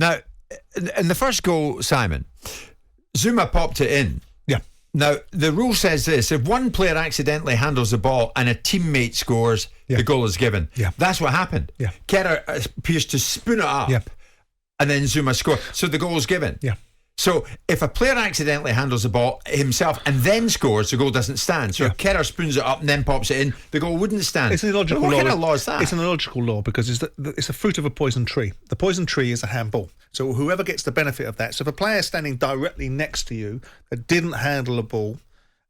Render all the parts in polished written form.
Now, in the first goal, Simon, Zuma popped it in. Yeah. Now, the rule says this: if one player accidentally handles the ball and a teammate scores, the goal is given. Yeah. That's what happened. Yeah. Kerr appears to spoon it up, and then Zuma scored. So the goal is given. Yeah. So if a player accidentally handles the ball himself and then scores, the goal doesn't stand. So if Kerr spoons it up and then pops it in, the goal wouldn't stand. It's an illogical what law. What kind of law is that? It's an illogical law because it's the fruit of a poison tree. The poison tree is a handball. So whoever gets the benefit of that. So if a player standing directly next to you that didn't handle a ball,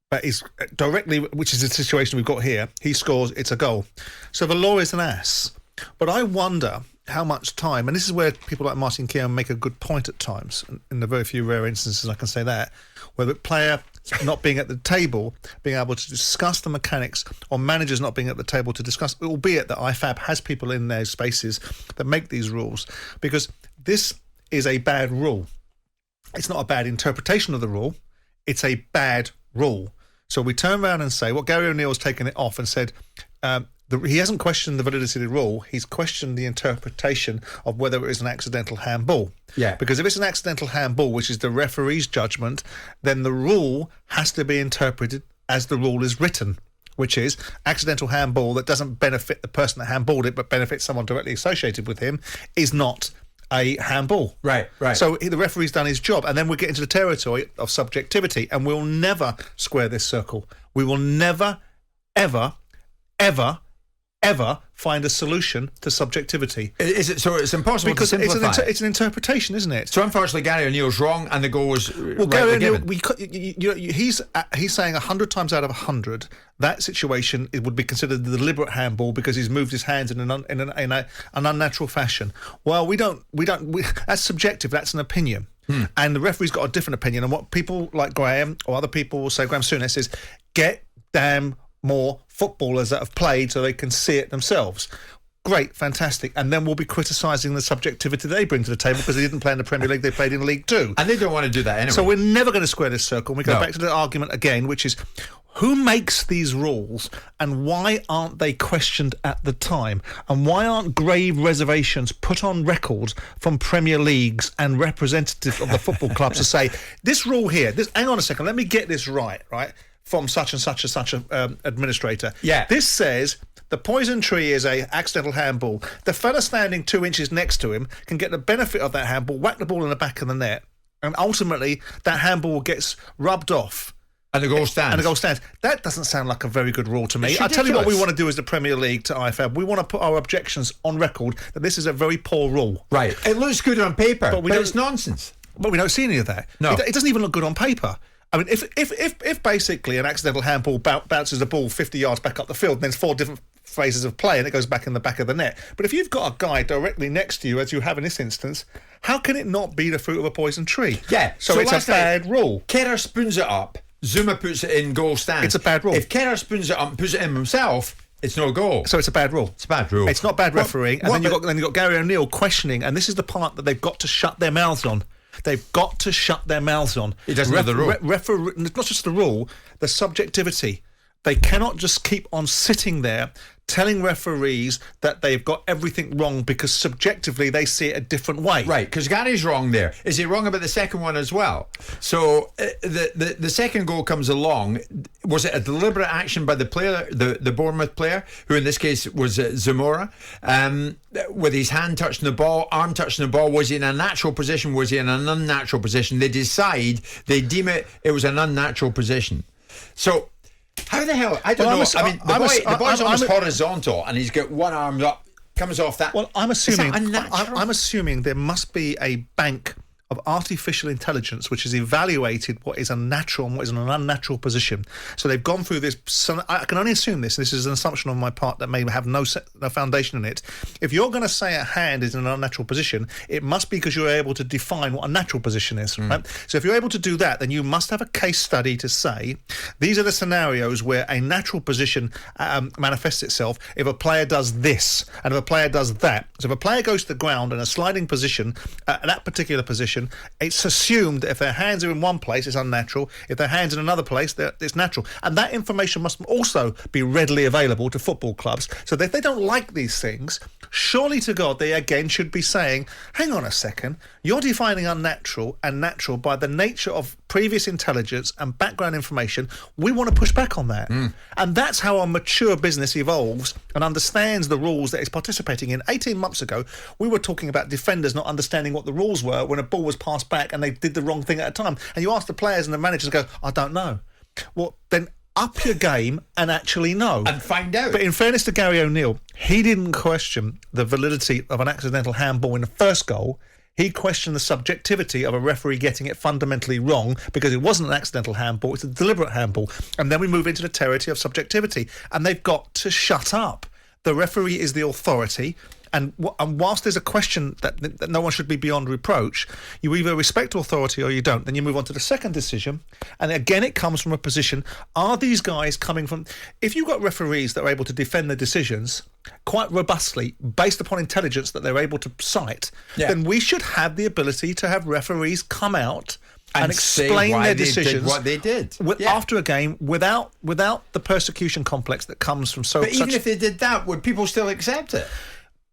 but is directly, which is the situation we've got here, he scores, it's a goal. So the law is an ass. But I wonder how much time, and this is where people like Martin Keown make a good point at times, in the very few rare instances I can say that, where the player not being at the table, being able to discuss the mechanics, or managers not being at the table to discuss, albeit that IFAB has people in their spaces that make these rules, because this is a bad rule. It's not a bad interpretation of the rule, it's a bad rule. So we turn around and say, Gary O'Neill's taken it off and said, he hasn't questioned the validity of the rule, he's questioned the interpretation of whether it is an accidental handball. Yeah. Because if it's an accidental handball, which is the referee's judgment, then the rule has to be interpreted as the rule is written, which is accidental handball that doesn't benefit the person that handballed it but benefits someone directly associated with him is not a handball. Right. So the referee's done his job, and then we get into the territory of subjectivity, and we'll never square this circle. We will never, ever find a solution to subjectivity. Is it so? It's impossible because to simplify. it's an interpretation, isn't it? So unfortunately, Gary O'Neill's wrong, and the goal was Gary O'Neill, given. he's saying 100 times out of 100 that situation it would be considered a deliberate handball because he's moved his hands in an unnatural fashion. Well, we don't. That's subjective. That's an opinion. And the referee's got a different opinion. And what people like Graham or other people will say, Graham Souness, is get damn more footballers that have played so they can see it themselves. Great, fantastic. And then we'll be criticising the subjectivity they bring to the table because they didn't play in the Premier League, they played in League Two. And they don't want to do that anyway. So we're never going to square this circle. We go back to the argument again, which is who makes these rules and why aren't they questioned at the time? And why aren't grave reservations put on record from Premier Leagues and representatives of the football clubs to say, this rule here, hang on a second, let me get this right? From such and such a administrator. Yeah. This says the poison tree is a accidental handball. The fella standing 2 inches next to him can get the benefit of that handball, whack the ball in the back of the net, and ultimately that handball gets rubbed off. And the goal stands. That doesn't sound like a very good rule to me. It's I'll tell you what we ridiculous. want to do as the Premier League to IFAB. We want to put our objections on record that this is a very poor rule. Right. It looks good on paper, but don't- it's nonsense. But we don't see any of that. No. It doesn't even look good on paper. I mean, if basically an accidental handball bounces the ball 50 yards back up the field, and there's 4 different phases of play and it goes back in the back of the net. But if you've got a guy directly next to you, as you have in this instance, how can it not be the fruit of a poison tree? Yeah. So it's a bad rule. Kerr spoons it up, Zuma puts it in, goal stands. It's a bad rule. If Kerr spoons it up and puts it in himself, it's no goal. So it's a bad rule. It's a bad rule. It's not bad refereeing. And then you've got Gary O'Neill questioning, and this is the part that they've got to shut their mouths on. They've got to shut their mouths on. He doesn't know the rule. Not just the rule, the subjectivity. They cannot just keep on sitting there telling referees that they've got everything wrong because subjectively they see it a different way. Right, because Gary's wrong there. Is he wrong about the second one as well? So the second goal comes along. Was it a deliberate action by the player, the Bournemouth player, who in this case was Zamora, with his hand touching the ball, arm touching the ball? Was he in a natural position? Was he in an unnatural position? They deem it was an unnatural position. So how the hell? I don't know. The boy's almost horizontal, and he's got one arm up, comes off that. Well, I'm assuming there must be a bank of artificial intelligence which has evaluated what is a natural and what is an unnatural position. So they've gone through this. So I can only assume this. This is an assumption on my part that may have no foundation in it. If you're going to say a hand is in an unnatural position, it must be because you're able to define what a natural position is. Right? So if you're able to do that, then you must have a case study to say these are the scenarios where a natural position manifests itself if a player does this and if a player does that. So if a player goes to the ground in a sliding position, at that particular position, position, it's assumed that if their hands are in one place, it's unnatural. If their hands in another place, it's natural. And that information must also be readily available to football clubs. So that if they don't like these things, surely to God, they again should be saying, hang on a second, you're defining unnatural and natural by the nature of previous intelligence and background information. We want to push back on that. And that's how a mature business evolves and understands the rules that it's participating in. 18 months ago, we were talking about defenders not understanding what the rules were when a ball was passed back and they did the wrong thing at a time. And you ask the players and the managers go, I don't know. Well, then up your game and actually know. And find out. But in fairness to Gary O'Neill, he didn't question the validity of an accidental handball in the first goal. He questioned the subjectivity of a referee getting it fundamentally wrong because it wasn't an accidental handball, it's a deliberate handball. And then we move into the territory of subjectivity. And they've got to shut up. The referee is the authority. And whilst there's a question that no one should be beyond reproach, you either respect authority or you don't. Then you move on to the second decision. And again, it comes from a position, are these guys coming from... If you've got referees that are able to defend their decisions quite robustly based upon intelligence that they're able to cite, then we should have the ability to have referees come out and explain their decisions, what they did after a game without the persecution complex that comes from But even if they did that, would people still accept it?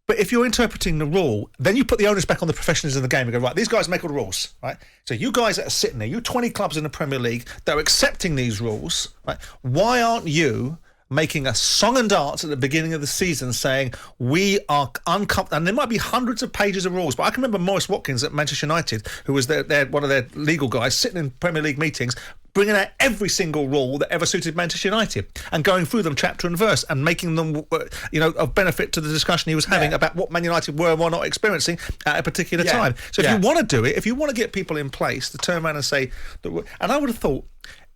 But if you're interpreting the rule, then you put the onus back on the professionals in the game and go, right, these guys make all the rules, right? So you guys that are sitting there, you 20 clubs in the Premier League that are accepting these rules, right? Why aren't you making a song and dance at the beginning of the season saying we are uncomfortable? And there might be hundreds of pages of rules, but I can remember Maurice Watkins at Manchester United, who was one of their legal guys, sitting in Premier League meetings, bringing out every single rule that ever suited Manchester United and going through them chapter and verse and making them, of benefit to the discussion he was having about what Man United were or were not experiencing at a particular time. So if you want to do it, if you want to get people in place to turn around and say, and I would have thought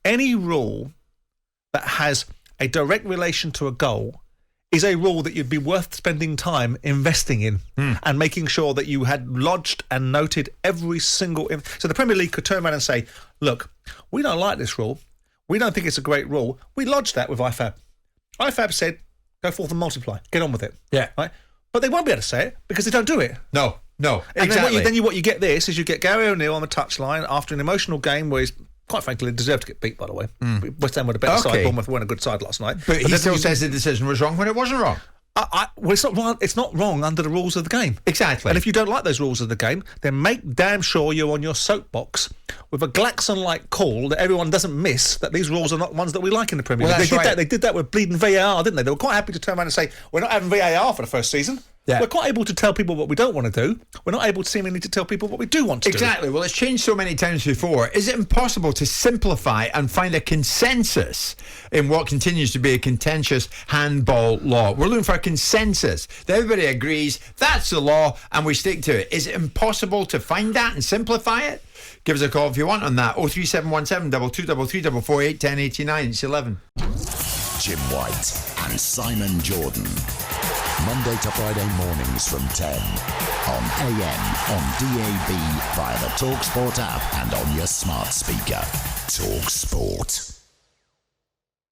any rule that has a direct relation to a goal is a rule that you'd be worth spending time investing in and making sure that you had lodged and noted every single... So the Premier League could turn around and say, look, we don't like this rule. We don't think it's a great rule. We lodged that with IFAB. IFAB said, go forth and multiply. Get on with it. Yeah. Right? But they won't be able to say it because they don't do it. No, And exactly. then what you get this is you get Gary O'Neill on the touchline after an emotional game where he's quite frankly deserved to get beat, by the way. West Ham were the better side. Bournemouth weren't a good side last night. But he still says the decision was wrong when it wasn't wrong. Well, it's not wrong. It's not wrong under the rules of the game. Exactly. And if you don't like those rules of the game, then make damn sure you're on your soapbox with a Glaxon-like call that everyone doesn't miss that these rules are not ones that we like in the Premier League. They did that with bleeding VAR, didn't they? They were quite happy to turn around and say, we're not having VAR for the first season. Yeah. We're quite able to tell people what we don't want to do. We're not able to seemingly to tell people what we do want to do. Exactly. Well, it's changed so many times before. Is it impossible to simplify and find a consensus in what continues to be a contentious handball law? We're looking for a consensus that everybody agrees that's the law and we stick to it. Is it impossible to find that and simplify it? Give us a call if you want on that. 03717 2233 448 1089. It's 11. Jim White and Simon Jordan. Monday to Friday mornings from 10 on AM, on DAB, via the talkSPORT app and on your smart speaker. talkSPORT.